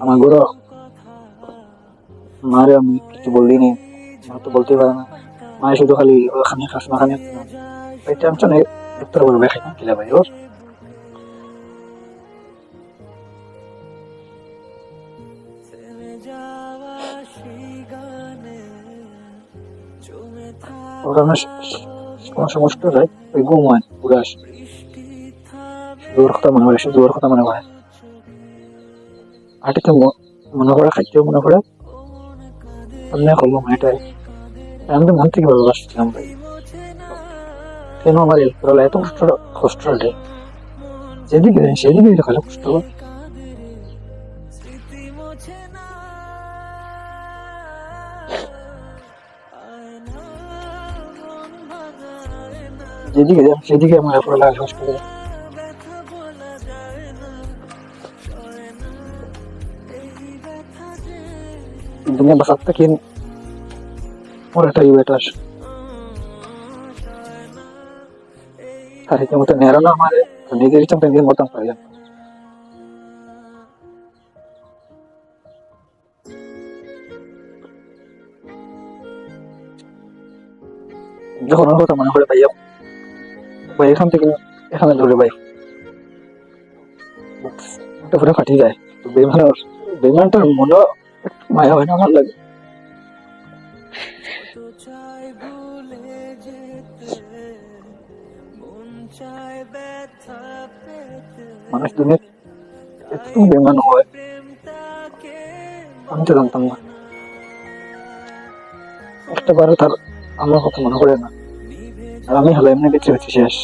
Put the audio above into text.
আমার গরু মারে আমি কিছু বললি নি, মা তো বলতেই পারে না। মায়ের শুধু খালি ওখানে খাস না খানে এই টেনশনে ডাক্তার বলবে খাই না কিলা ভাই ওর। ওর কারণে কোনো সমস্যা যায় ওই ঘুম হয় পুরো শুধু ওর কথা মনে পড়ে, শুধু ওর কথা মনে পড়ে। হাঁটিতে মনে পড়ে, খাইতেও মনে পড়ে। অন্যায় করবো এটাই, আমি তো মন থেকে ভালোবাসছিলাম ভাই। কেন আমার এরপরে এত কষ্ট, কষ্ট দেয় যেদিকে যাই সেদিকে খালি কষ্ট হয়। যেদিকে যাই সেদিকে আমার এরপরে লাগে কষ্ট করে। দুনিয়া বাসার থেকে ওরাটাই বেটার। আর এর মতো নেড়ানো আমার নিজের ইচ্ছা নিজের মতন পাই। যখন ওর কথা মনে করে ভাইয়া ভাই এখান থেকে এখানে ধরে ভাই পুরো ফাটিয়ে যায়। তো বেমানটার মনে মায়া হয় না আমার লাগে। মানুষ দুনিয়া একটু বেমান হয় আমি তো জানতাম না। একটা বারো তার আমার কথা মনে করে না, আর আমি হলো এমনি বেঁচে বেঁচে শেষ।